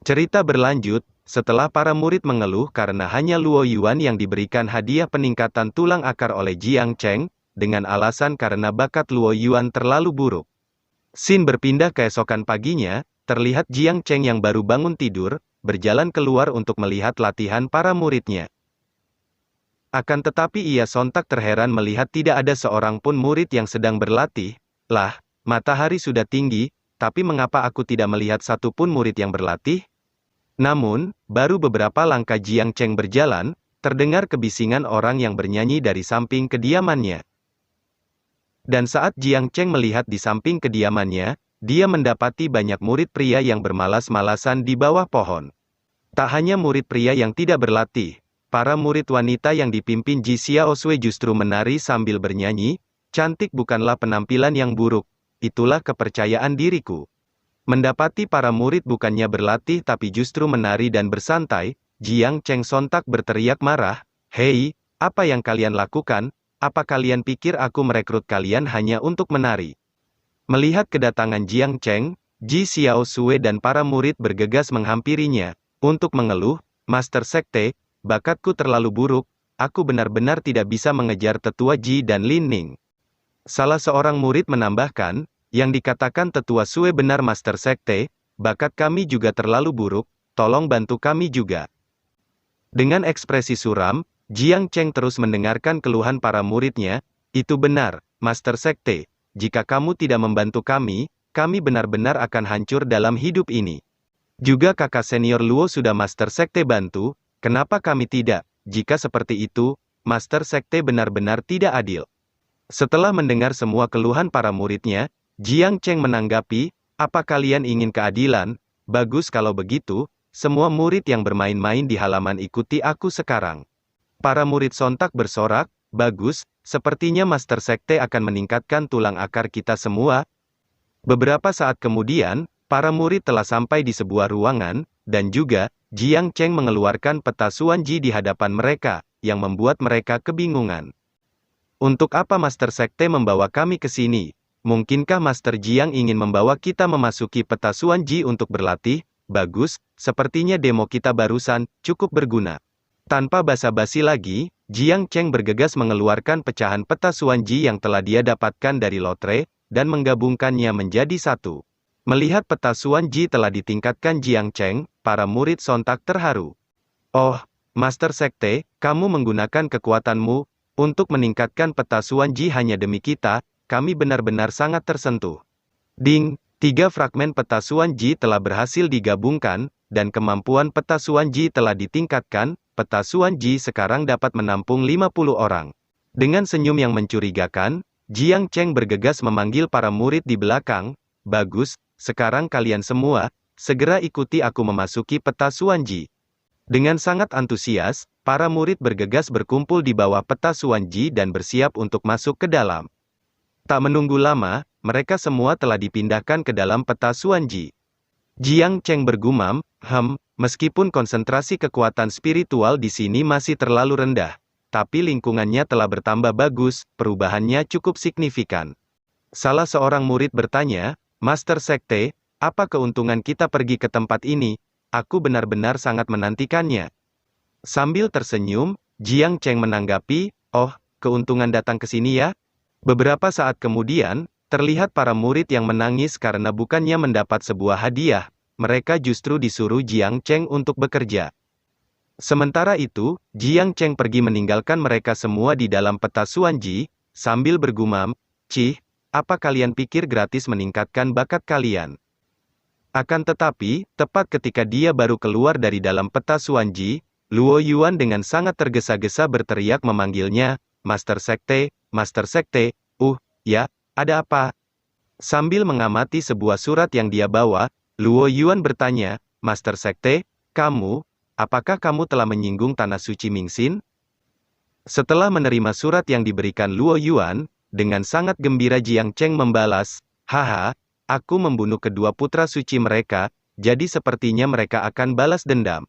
Cerita berlanjut, setelah para murid mengeluh karena hanya Luo Yuan yang diberikan hadiah peningkatan tulang akar oleh Jiang Cheng, dengan alasan karena bakat Luo Yuan terlalu buruk. Scene berpindah keesokan paginya, terlihat Jiang Cheng yang baru bangun tidur, berjalan keluar untuk melihat latihan para muridnya. Akan tetapi ia sontak terheran melihat tidak ada seorang pun murid yang sedang berlatih. Lah, matahari sudah tinggi, tapi mengapa aku tidak melihat satu pun murid yang berlatih? Namun, baru beberapa langkah Jiang Cheng berjalan, terdengar kebisingan orang yang bernyanyi dari samping kediamannya. Dan saat Jiang Cheng melihat di samping kediamannya, dia mendapati banyak murid pria yang bermalas-malasan di bawah pohon. Tak hanya murid pria yang tidak berlatih, para murid wanita yang dipimpin Ji Xiaosui justru menari sambil bernyanyi. Cantik bukanlah penampilan yang buruk, itulah kepercayaan diriku. Mendapati para murid bukannya berlatih tapi justru menari dan bersantai, Jiang Cheng sontak berteriak marah, "Hei, apa yang kalian lakukan? Apa kalian pikir aku merekrut kalian hanya untuk menari?" Melihat kedatangan Jiang Cheng, Ji Xiaosui dan para murid bergegas menghampirinya, untuk mengeluh, "Master Sekte, bakatku terlalu buruk, aku benar-benar tidak bisa mengejar tetua Ji dan Lin Ning." Salah seorang murid menambahkan, "Yang dikatakan tetua Sue benar Master Sekte, bakat kami juga terlalu buruk, tolong bantu kami juga." Dengan ekspresi suram, Jiang Cheng terus mendengarkan keluhan para muridnya, "Itu benar, Master Sekte, jika kamu tidak membantu kami benar-benar akan hancur dalam hidup ini. Juga kakak senior Luo sudah Master Sekte bantu, kenapa kami tidak? Jika seperti itu, Master Sekte benar-benar tidak adil." Setelah mendengar semua keluhan para muridnya, Jiang Cheng menanggapi, "Apa kalian ingin keadilan? Bagus kalau begitu, semua murid yang bermain-main di halaman ikuti aku sekarang." Para murid sontak bersorak, "Bagus, sepertinya Master Sekte akan meningkatkan tulang akar kita semua." Beberapa saat kemudian, para murid telah sampai di sebuah ruangan, dan juga, Jiang Cheng mengeluarkan peta Suan Ji di hadapan mereka, yang membuat mereka kebingungan. "Untuk apa Master Sekte membawa kami ke sini? Mungkinkah Master Jiang ingin membawa kita memasuki peta Suan Ji untuk berlatih? Bagus, sepertinya demo kita barusan cukup berguna." Tanpa basa-basi lagi, Jiang Cheng bergegas mengeluarkan pecahan peta Suan Ji yang telah dia dapatkan dari lotre, dan menggabungkannya menjadi satu. Melihat peta Suan Ji telah ditingkatkan Jiang Cheng, para murid sontak terharu. "Oh, Master Sekte, kamu menggunakan kekuatanmu untuk meningkatkan peta Suan Ji hanya demi kita, kami benar-benar sangat tersentuh." Ding, 3 fragmen peta Suan Ji telah berhasil digabungkan, dan kemampuan peta Suan Ji telah ditingkatkan. Peta Suan Ji sekarang dapat menampung 50 orang. Dengan senyum yang mencurigakan, Jiang Cheng bergegas memanggil para murid di belakang, "Bagus, sekarang kalian semua, segera ikuti aku memasuki peta Suan Ji." Dengan sangat antusias, para murid bergegas berkumpul di bawah peta Suan Ji dan bersiap untuk masuk ke dalam. Tak menunggu lama, mereka semua telah dipindahkan ke dalam peta Suan Ji. Jiang Cheng bergumam, meskipun konsentrasi kekuatan spiritual di sini masih terlalu rendah, tapi lingkungannya telah bertambah bagus, perubahannya cukup signifikan." Salah seorang murid bertanya, "Master Sekte, apa keuntungan kita pergi ke tempat ini? Aku benar-benar sangat menantikannya." Sambil tersenyum, Jiang Cheng menanggapi, "Oh, keuntungan datang ke sini ya?" Beberapa saat kemudian, terlihat para murid yang menangis karena bukannya mendapat sebuah hadiah, mereka justru disuruh Jiang Cheng untuk bekerja. Sementara itu, Jiang Cheng pergi meninggalkan mereka semua di dalam peta Suan Ji, sambil bergumam, "Cih, apa kalian pikir gratis meningkatkan bakat kalian?" Akan tetapi, tepat ketika dia baru keluar dari dalam peta Suan Ji, Luo Yuan dengan sangat tergesa-gesa berteriak memanggilnya, "Master Sekte, Master Sekte, ya, ada apa?" Sambil mengamati sebuah surat yang dia bawa, Luo Yuan bertanya, "Master Sekte, apakah kamu telah menyinggung tanah suci Mingxin?" Setelah menerima surat yang diberikan Luo Yuan, dengan sangat gembira Jiang Cheng membalas, "Haha, aku membunuh kedua putra suci mereka, jadi sepertinya mereka akan balas dendam."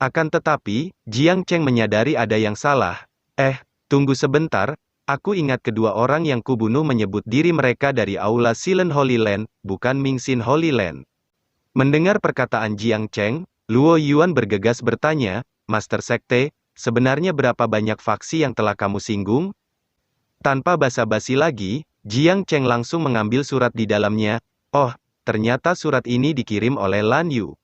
Akan tetapi, Jiang Cheng menyadari ada yang salah. Tunggu sebentar, aku ingat kedua orang yang kubunuh menyebut diri mereka dari Aula Silent Holy Land, bukan Mingxin Holy Land." Mendengar perkataan Jiang Cheng, Luo Yuan bergegas bertanya, Master Sekte, sebenarnya berapa banyak faksi yang telah kamu singgung? Tanpa basa-basi lagi, Jiang Cheng langsung mengambil surat di dalamnya. Oh, ternyata surat ini dikirim oleh Lan Yu.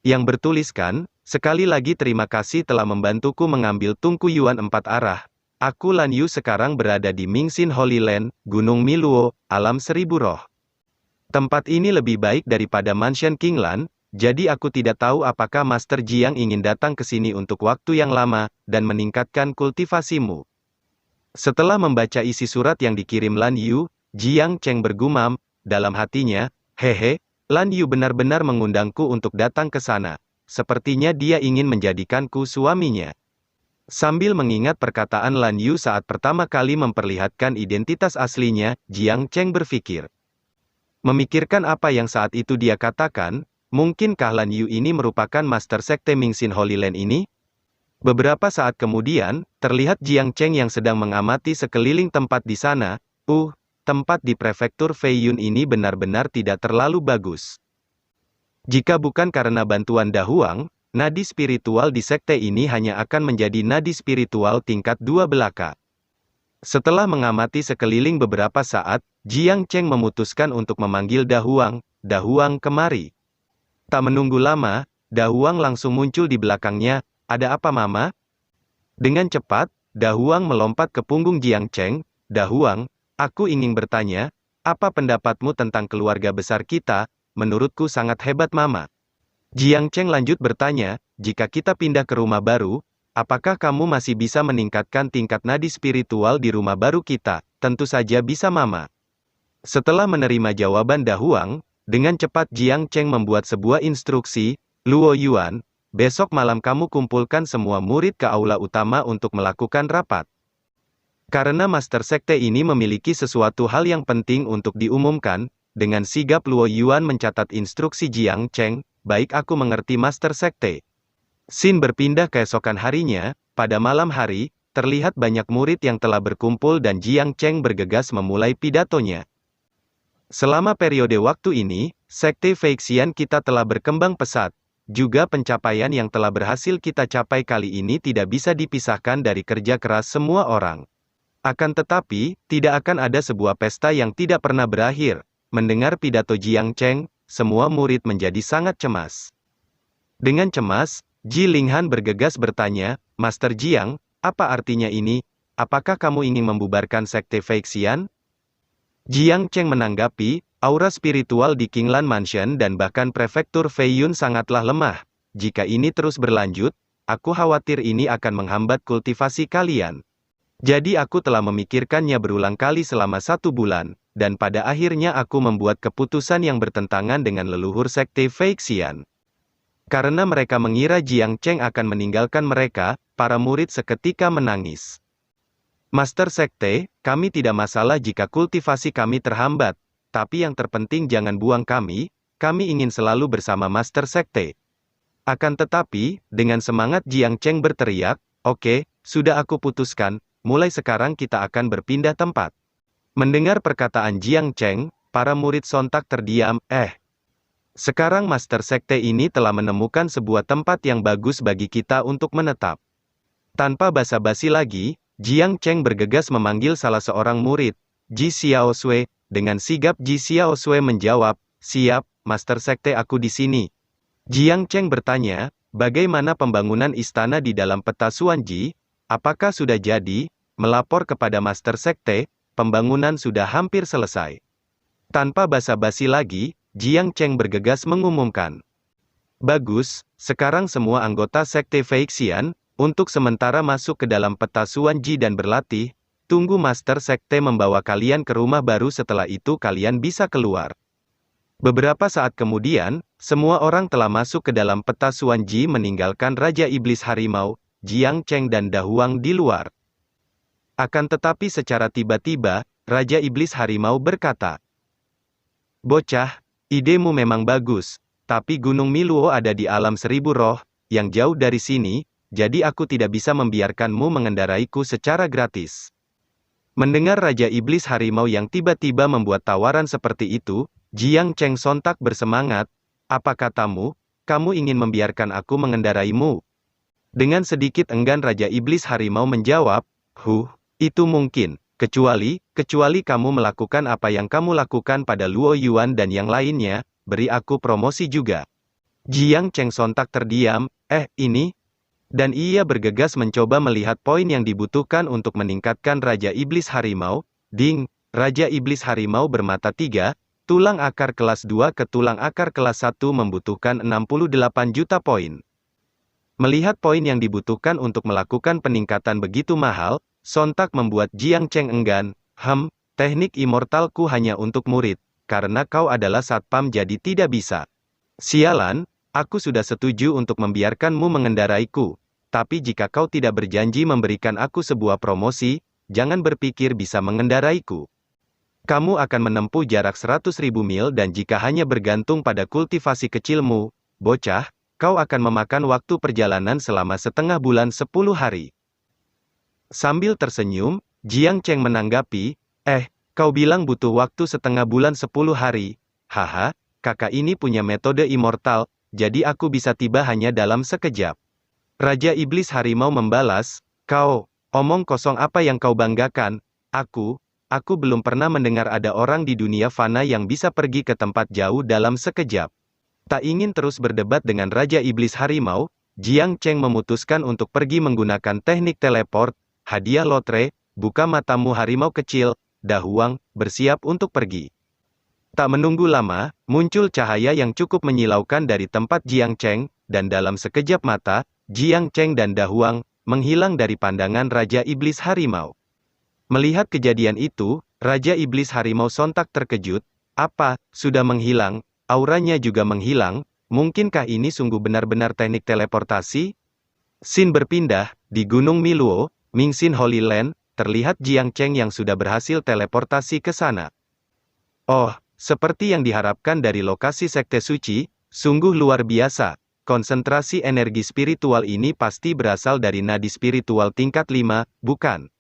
Yang bertuliskan, sekali lagi terima kasih telah membantuku mengambil Tungku Yuan 4 arah. Aku Lan Yu sekarang berada di Mingxin Holy Land, Gunung Miluo, Alam Seribu Roh. Tempat ini lebih baik daripada Mansion Kinglan, jadi aku tidak tahu apakah Master Jiang ingin datang ke sini untuk waktu yang lama, dan meningkatkan kultivasimu. Setelah membaca isi surat yang dikirim Lan Yu, Jiang Cheng bergumam, dalam hatinya, hehe, Lan Yu benar-benar mengundangku untuk datang ke sana. Sepertinya dia ingin menjadikanku suaminya. Sambil mengingat perkataan Lan Yu saat pertama kali memperlihatkan identitas aslinya, Jiang Cheng berpikir. Memikirkan apa yang saat itu dia katakan, mungkinkah Lan Yu ini merupakan Master Sekte Mingxin Holy Land ini? Beberapa saat kemudian, terlihat Jiang Cheng yang sedang mengamati sekeliling tempat di sana. Tempat di prefektur Feiyun ini benar-benar tidak terlalu bagus. Jika bukan karena bantuan Da Huang, nadi spiritual di sekte ini hanya akan menjadi nadi spiritual tingkat 2 belaka. Setelah mengamati sekeliling beberapa saat, Jiang Cheng memutuskan untuk memanggil Da Huang. Da Huang kemari. Tak menunggu lama, Da Huang langsung muncul di belakangnya. Ada apa Mama? Dengan cepat, Da Huang melompat ke punggung Jiang Cheng. Da Huang, aku ingin bertanya, apa pendapatmu tentang keluarga besar kita? Menurutku sangat hebat Mama. Jiang Cheng lanjut bertanya, jika kita pindah ke rumah baru, apakah kamu masih bisa meningkatkan tingkat nadi spiritual di rumah baru kita? Tentu saja bisa Mama. Setelah menerima jawaban Da Huang, dengan cepat Jiang Cheng membuat sebuah instruksi, Luo Yuan, besok malam kamu kumpulkan semua murid ke aula utama untuk melakukan rapat. Karena Master Sekte ini memiliki sesuatu hal yang penting untuk diumumkan, dengan sigap Luo Yuan mencatat instruksi Jiang Cheng, baik aku mengerti Master Sekte. Scene berpindah keesokan harinya, pada malam hari, terlihat banyak murid yang telah berkumpul dan Jiang Cheng bergegas memulai pidatonya. Selama periode waktu ini, Sekte Feixian kita telah berkembang pesat. Juga pencapaian yang telah berhasil kita capai kali ini tidak bisa dipisahkan dari kerja keras semua orang. Akan tetapi, tidak akan ada sebuah pesta yang tidak pernah berakhir. Mendengar pidato Jiang Cheng, semua murid menjadi sangat cemas. Dengan cemas, Ji Linghan bergegas bertanya, Master Jiang, apa artinya ini? Apakah kamu ingin membubarkan Sekte Feixian? Jiang Cheng menanggapi, aura spiritual di Kinglan Mansion dan bahkan prefektur Feiyun sangatlah lemah. Jika ini terus berlanjut, aku khawatir ini akan menghambat kultivasi kalian. Jadi aku telah memikirkannya berulang kali selama 1 bulan, dan pada akhirnya aku membuat keputusan yang bertentangan dengan leluhur Sekte Feixian. Karena mereka mengira Jiang Cheng akan meninggalkan mereka, para murid seketika menangis. Master Sekte, kami tidak masalah jika kultivasi kami terhambat, tapi yang terpenting jangan buang kami ingin selalu bersama Master Sekte. Akan tetapi, dengan semangat Jiang Cheng berteriak, oke, sudah aku putuskan, mulai sekarang kita akan berpindah tempat. Mendengar perkataan Jiang Cheng, para murid sontak terdiam, sekarang Master Sekte ini telah menemukan sebuah tempat yang bagus bagi kita untuk menetap. Tanpa basa-basi lagi, Jiang Cheng bergegas memanggil salah seorang murid, Ji Xiaosui. Dengan sigap Ji Xiaosui menjawab, siap, Master Sekte aku di sini. Jiang Cheng bertanya, bagaimana pembangunan istana di dalam peta Xuanji? Apakah sudah jadi? Melapor kepada Master Sekte, pembangunan sudah hampir selesai. Tanpa basa-basi lagi, Jiang Cheng bergegas mengumumkan. Bagus, sekarang semua anggota Sekte Feixian, untuk sementara masuk ke dalam peta Xuanji dan berlatih, tunggu Master Sekte membawa kalian ke rumah baru setelah itu kalian bisa keluar. Beberapa saat kemudian, semua orang telah masuk ke dalam peta Xuanji meninggalkan Raja Iblis Harimau, Jiang Cheng dan Da Huang di luar. Akan tetapi secara tiba-tiba, Raja Iblis Harimau berkata, Bocah, idemu memang bagus, tapi Gunung Miluo ada di alam seribu roh, yang jauh dari sini, jadi aku tidak bisa membiarkanmu mengendaraiku secara gratis. Mendengar Raja Iblis Harimau yang tiba-tiba membuat tawaran seperti itu, Jiang Cheng sontak bersemangat, apa katamu, kamu ingin membiarkan aku mengendaraimu? Dengan sedikit enggan Raja Iblis Harimau menjawab, itu mungkin, kecuali kamu melakukan apa yang kamu lakukan pada Luo Yuan dan yang lainnya, beri aku promosi juga. Jiang Cheng sontak terdiam, ini? Dan ia bergegas mencoba melihat poin yang dibutuhkan untuk meningkatkan Raja Iblis Harimau. Ding, Raja Iblis Harimau bermata 3, tulang akar kelas 2 ke tulang akar kelas 1 membutuhkan 68 juta poin. Melihat poin yang dibutuhkan untuk melakukan peningkatan begitu mahal, sontak membuat Jiang Cheng enggan. Teknik immortalku hanya untuk murid, karena kau adalah satpam jadi tidak bisa. Sialan, aku sudah setuju untuk membiarkanmu mengendaraiku. Tapi jika kau tidak berjanji memberikan aku sebuah promosi, jangan berpikir bisa mengendaraiku. Kamu akan menempuh jarak 100.000 mil dan jika hanya bergantung pada kultivasi kecilmu, bocah, kau akan memakan waktu perjalanan selama setengah bulan 10 hari. Sambil tersenyum, Jiang Cheng menanggapi, kau bilang butuh waktu setengah bulan 10 hari. Haha, kakak ini punya metode immortal, jadi aku bisa tiba hanya dalam sekejap. Raja Iblis Harimau membalas, kau, omong kosong apa yang kau banggakan, aku belum pernah mendengar ada orang di dunia fana yang bisa pergi ke tempat jauh dalam sekejap. Tak ingin terus berdebat dengan Raja Iblis Harimau, Jiang Cheng memutuskan untuk pergi menggunakan teknik teleport, hadiah lotre, buka matamu harimau kecil, Dahuang, bersiap untuk pergi. Tak menunggu lama, muncul cahaya yang cukup menyilaukan dari tempat Jiang Cheng, dan dalam sekejap mata, Jiang Cheng dan Dahuang menghilang dari pandangan Raja Iblis Harimau. Melihat kejadian itu, Raja Iblis Harimau sontak terkejut. Apa, sudah menghilang? Auranya juga menghilang. Mungkinkah ini sungguh benar-benar teknik teleportasi? Scene berpindah, di Gunung Miluo, Mingxin Holy Land, terlihat Jiang Cheng yang sudah berhasil teleportasi ke sana. Oh, seperti yang diharapkan dari lokasi Sekte Suci, sungguh luar biasa. Konsentrasi energi spiritual ini pasti berasal dari nadi spiritual tingkat 5, bukan?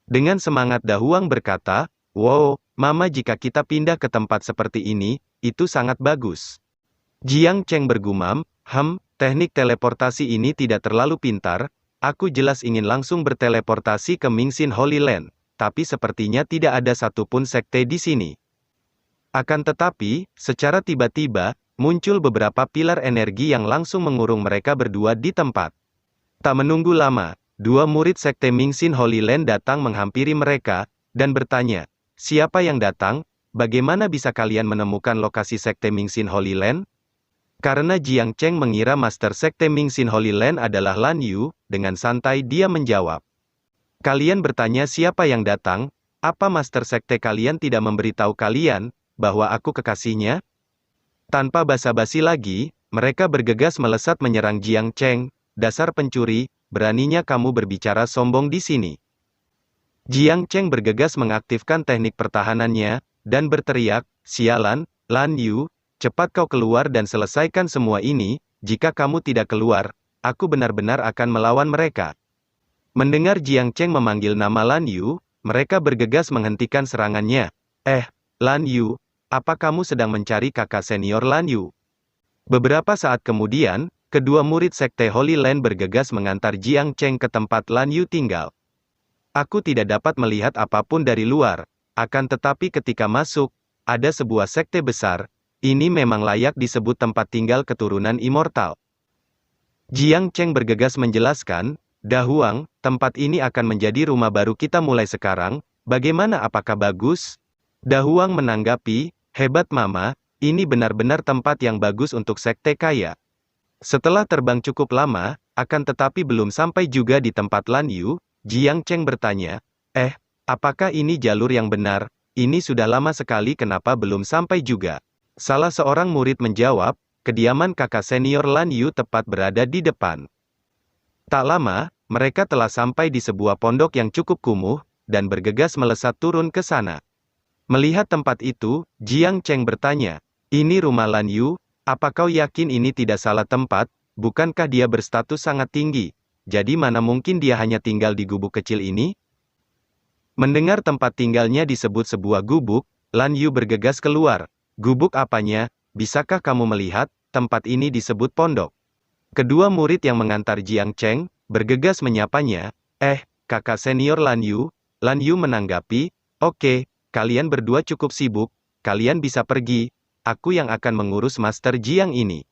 Dengan semangat Dahuang berkata, wow, Mama jika kita pindah ke tempat seperti ini, itu sangat bagus. Jiang Cheng bergumam, teknik teleportasi ini tidak terlalu pintar, aku jelas ingin langsung berteleportasi ke Mingxin Holy Land, tapi sepertinya tidak ada satupun sekte di sini. Akan tetapi, secara tiba-tiba, muncul beberapa pilar energi yang langsung mengurung mereka berdua di tempat. Tak menunggu lama, dua murid sekte Mingxin Holy Land datang menghampiri mereka, dan bertanya, siapa yang datang? Bagaimana bisa kalian menemukan lokasi sekte Mingxin Holy Land? Karena Jiang Cheng mengira Master Sekte Mingxin Holy Land adalah Lan Yu, dengan santai dia menjawab. Kalian bertanya siapa yang datang? Apa Master Sekte kalian tidak memberitahu kalian, bahwa aku kekasihnya? Tanpa basa-basi lagi, mereka bergegas melesat menyerang Jiang Cheng. Dasar pencuri, beraninya kamu berbicara sombong di sini. Jiang Cheng bergegas mengaktifkan teknik pertahanannya, dan berteriak, sialan, Lan Yu, cepat kau keluar dan selesaikan semua ini, jika kamu tidak keluar, aku benar-benar akan melawan mereka. Mendengar Jiang Cheng memanggil nama Lan Yu, mereka bergegas menghentikan serangannya. Lan Yu, apa kamu sedang mencari kakak senior Lan Yu? Beberapa saat kemudian, kedua murid Sekte Holy Land bergegas mengantar Jiang Cheng ke tempat Lan Yu tinggal. Aku tidak dapat melihat apapun dari luar, akan tetapi ketika masuk, ada sebuah sekte besar, ini memang layak disebut tempat tinggal keturunan immortal. Jiang Cheng bergegas menjelaskan, Dahuang, tempat ini akan menjadi rumah baru kita mulai sekarang, bagaimana apakah bagus? Dahuang menanggapi, hebat Mama, ini benar-benar tempat yang bagus untuk sekte kaya. Setelah terbang cukup lama, akan tetapi belum sampai juga di tempat Lan Yu, Jiang Cheng bertanya, apakah ini jalur yang benar? Ini sudah lama sekali kenapa belum sampai juga? Salah seorang murid menjawab, kediaman kakak senior Lan Yu tepat berada di depan. Tak lama, mereka telah sampai di sebuah pondok yang cukup kumuh, dan bergegas melesat turun ke sana. Melihat tempat itu, Jiang Cheng bertanya, ini rumah Lan Yu, apa kau yakin ini tidak salah tempat? Bukankah dia berstatus sangat tinggi? Jadi mana mungkin dia hanya tinggal di gubuk kecil ini? Mendengar tempat tinggalnya disebut sebuah gubuk, Lan Yu bergegas keluar. Gubuk apanya? Bisakah kamu melihat? tempat ini disebut pondok. Kedua murid yang mengantar Jiang Cheng, bergegas menyapanya, kakak senior Lan Yu. Lan Yu menanggapi, oke, kalian berdua cukup sibuk, kalian bisa pergi, aku yang akan mengurus Master Jiang ini.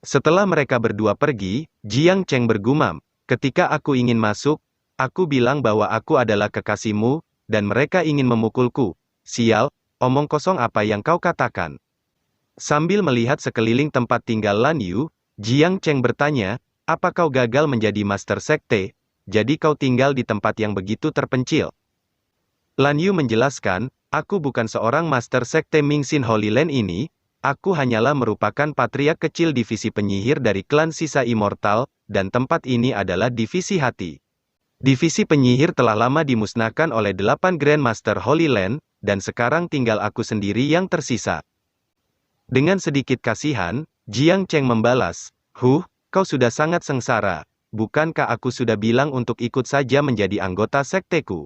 Setelah mereka berdua pergi, Jiang Cheng bergumam, ketika aku ingin masuk, aku bilang bahwa aku adalah kekasihmu, dan mereka ingin memukulku. Sial, omong kosong apa yang kau katakan? Sambil melihat sekeliling tempat tinggal Lan Yu, Jiang Cheng bertanya, apa kau gagal menjadi Master Sekte, jadi kau tinggal di tempat yang begitu terpencil? Lan Yu menjelaskan, aku bukan seorang Master Sekte Mingxin Holy Land ini, aku hanyalah merupakan patriark kecil divisi penyihir dari klan sisa immortal, dan tempat ini adalah divisi hati. Divisi penyihir telah lama dimusnahkan oleh 8 Grandmaster Holy Land, dan sekarang tinggal aku sendiri yang tersisa. Dengan sedikit kasihan, Jiang Cheng membalas, kau sudah sangat sengsara, bukankah aku sudah bilang untuk ikut saja menjadi anggota sekteku?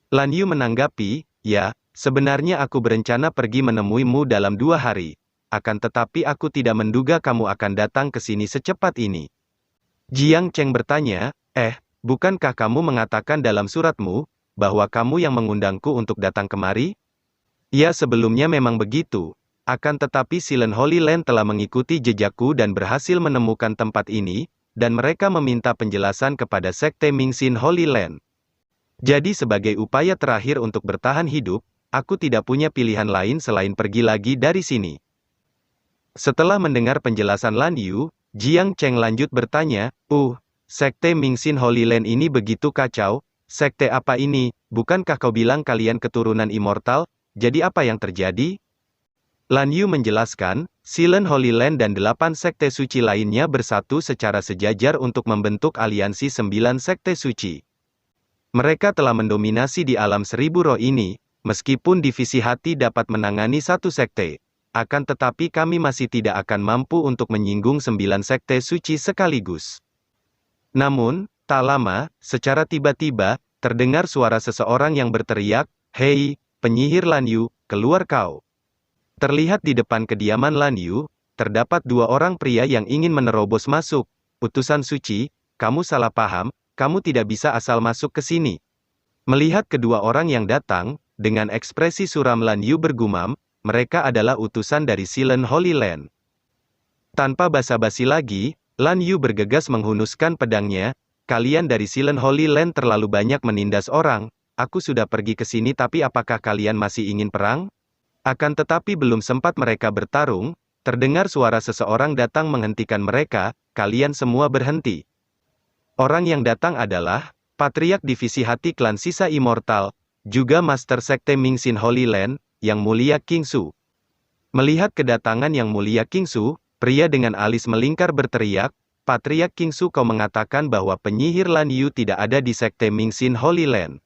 Lan Yu menanggapi, ya, sebenarnya aku berencana pergi menemuimu dalam 2 hari, akan tetapi aku tidak menduga kamu akan datang ke sini secepat ini. Jiang Cheng bertanya, bukankah kamu mengatakan dalam suratmu, bahwa kamu yang mengundangku untuk datang kemari? Ya, sebelumnya memang begitu. Akan tetapi Silent Holy Land telah mengikuti jejakku dan berhasil menemukan tempat ini, dan mereka meminta penjelasan kepada Sekte Mingxin Holy Land. Jadi sebagai upaya terakhir untuk bertahan hidup, aku tidak punya pilihan lain selain pergi lagi dari sini. Setelah mendengar penjelasan Lan Yu, Jiang Cheng lanjut bertanya, Sekte Mingxin Holy Land ini begitu kacau, sekte apa ini, bukankah kau bilang kalian keturunan immortal, jadi apa yang terjadi? Lan Yu menjelaskan, Silent Holy Land dan 8 sekte suci lainnya bersatu secara sejajar untuk membentuk aliansi 9 sekte suci. Mereka telah mendominasi di alam 1000 roh ini, meskipun divisi hati dapat menangani satu sekte. Akan tetapi kami masih tidak akan mampu untuk menyinggung 9 sekte suci sekaligus. Namun, tak lama, secara tiba-tiba, terdengar suara seseorang yang berteriak, "Hei, penyihir Lan Yu, keluar kau!" Terlihat di depan kediaman Lan Yu, terdapat 2 orang pria yang ingin menerobos masuk. Utusan suci, kamu salah paham, kamu tidak bisa asal masuk ke sini. Melihat kedua orang yang datang, dengan ekspresi suram Lan Yu bergumam, mereka adalah utusan dari Silent Holy Land. Tanpa basa-basi lagi, Lan Yu bergegas menghunuskan pedangnya, kalian dari Silent Holy Land terlalu banyak menindas orang, aku sudah pergi ke sini tapi apakah kalian masih ingin perang? Akan tetapi belum sempat mereka bertarung, terdengar suara seseorang datang menghentikan mereka, kalian semua berhenti. Orang yang datang adalah, Patriark Divisi Hati Klan Sisa Immortal, juga Master Sekte Mingxin Holy Land, Yang Mulia King Su. Melihat kedatangan Yang Mulia King Su, pria dengan alis melingkar berteriak, Patriark King Su, kau mengatakan bahwa penyihir Lan Yu tidak ada di Sekte Mingxin Holy Land.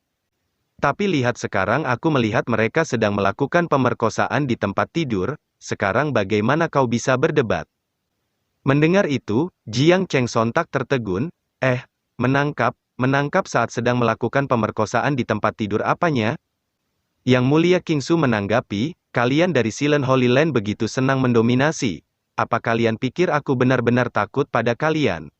Tapi lihat sekarang aku melihat mereka sedang melakukan pemerkosaan di tempat tidur, sekarang bagaimana kau bisa berdebat? Mendengar itu, Jiang Cheng sontak tertegun, menangkap saat sedang melakukan pemerkosaan di tempat tidur apanya? Yang Mulia King Su menanggapi, kalian dari Silent Holy Land begitu senang mendominasi, apa kalian pikir aku benar-benar takut pada kalian?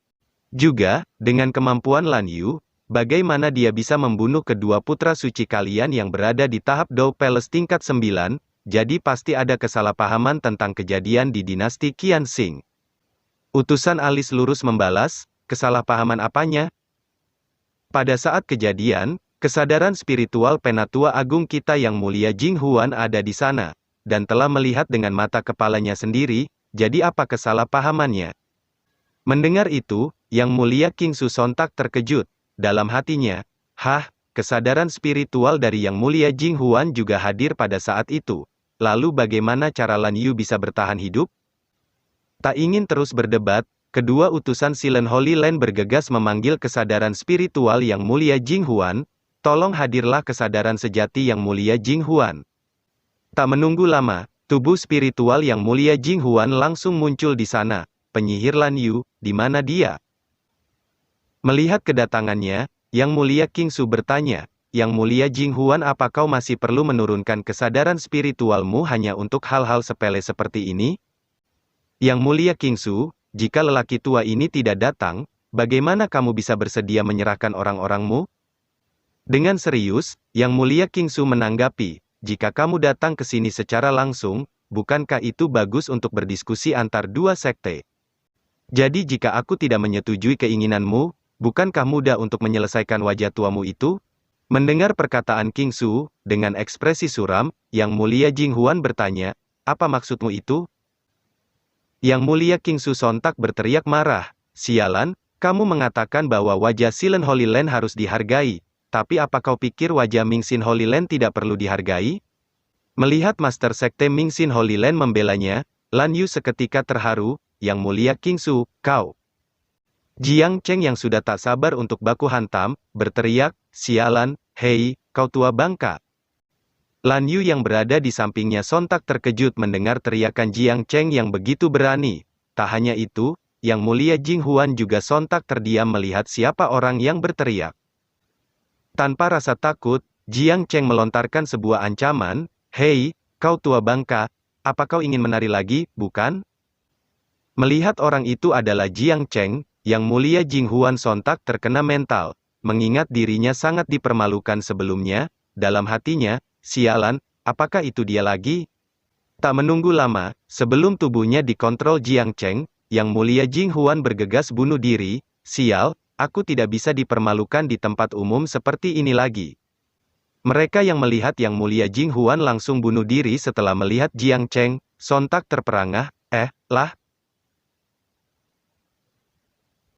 Juga, dengan kemampuan Lan Yu, bagaimana dia bisa membunuh kedua putra suci kalian yang berada di tahap Dou Palace tingkat 9, jadi pasti ada kesalahpahaman tentang kejadian di dinasti Qianxing. Utusan alis lurus membalas, kesalahpahaman apanya? Pada saat kejadian, kesadaran spiritual Penatua Agung kita Yang Mulia Jing Huan ada di sana, dan telah melihat dengan mata kepalanya sendiri, jadi apa kesalahpahamannya? Mendengar itu, Yang Mulia King Su sontak terkejut. Dalam hatinya, kesadaran spiritual dari Yang Mulia Jing Huan juga hadir pada saat itu. Lalu bagaimana cara Lan Yu bisa bertahan hidup? Tak ingin terus berdebat, kedua utusan Silent Holy Land bergegas memanggil kesadaran spiritual Yang Mulia Jing Huan, tolong hadirlah kesadaran sejati Yang Mulia Jing Huan. Tak menunggu lama, tubuh spiritual Yang Mulia Jing Huan langsung muncul di sana. Penyihir Lan Yu, di mana dia? Melihat kedatangannya, Yang Mulia King Su bertanya, Yang Mulia Jing Huan, apa kau masih perlu menurunkan kesadaran spiritualmu hanya untuk hal-hal sepele seperti ini? Yang Mulia Kingsu, jika lelaki tua ini tidak datang, bagaimana kamu bisa bersedia menyerahkan orang-orangmu? Dengan serius, Yang Mulia Kingsu menanggapi, jika kamu datang ke sini secara langsung, bukankah itu bagus untuk berdiskusi antar dua sekte? Jadi jika aku tidak menyetujui keinginanmu, bukankah mudah untuk menyelesaikan wajah tuamu itu? Mendengar perkataan Kingsu, dengan ekspresi suram, Yang Mulia Jinghuan bertanya, apa maksudmu itu? Yang Mulia Kingsu sontak berteriak marah, sialan, kamu mengatakan bahwa wajah Silent Holy Land harus dihargai, tapi apa kau pikir wajah Mingxin Holy Land tidak perlu dihargai? Melihat Master Sekte Mingxin Holy Land membelanya, Lan Yu seketika terharu, Yang Mulia Kingsu, kau. Jiang Cheng yang sudah tak sabar untuk baku hantam, berteriak, sialan, hei, kau tua bangka. Lan Yu yang berada di sampingnya sontak terkejut mendengar teriakan Jiang Cheng yang begitu berani. Tak hanya itu, Yang Mulia Jinghuan juga sontak terdiam melihat siapa orang yang berteriak. Tanpa rasa takut, Jiang Cheng melontarkan sebuah ancaman, hei, kau tua bangka, apa kau ingin menari lagi, bukan? Melihat orang itu adalah Jiang Cheng, Yang Mulia Jinghuan sontak terkena mental, mengingat dirinya sangat dipermalukan sebelumnya, dalam hatinya, sialan, apakah itu dia lagi? Tak menunggu lama, sebelum tubuhnya dikontrol Jiang Cheng, Yang Mulia Jinghuan bergegas bunuh diri, sial, aku tidak bisa dipermalukan di tempat umum seperti ini lagi. Mereka yang melihat Yang Mulia Jinghuan langsung bunuh diri setelah melihat Jiang Cheng, sontak terperangah, lah,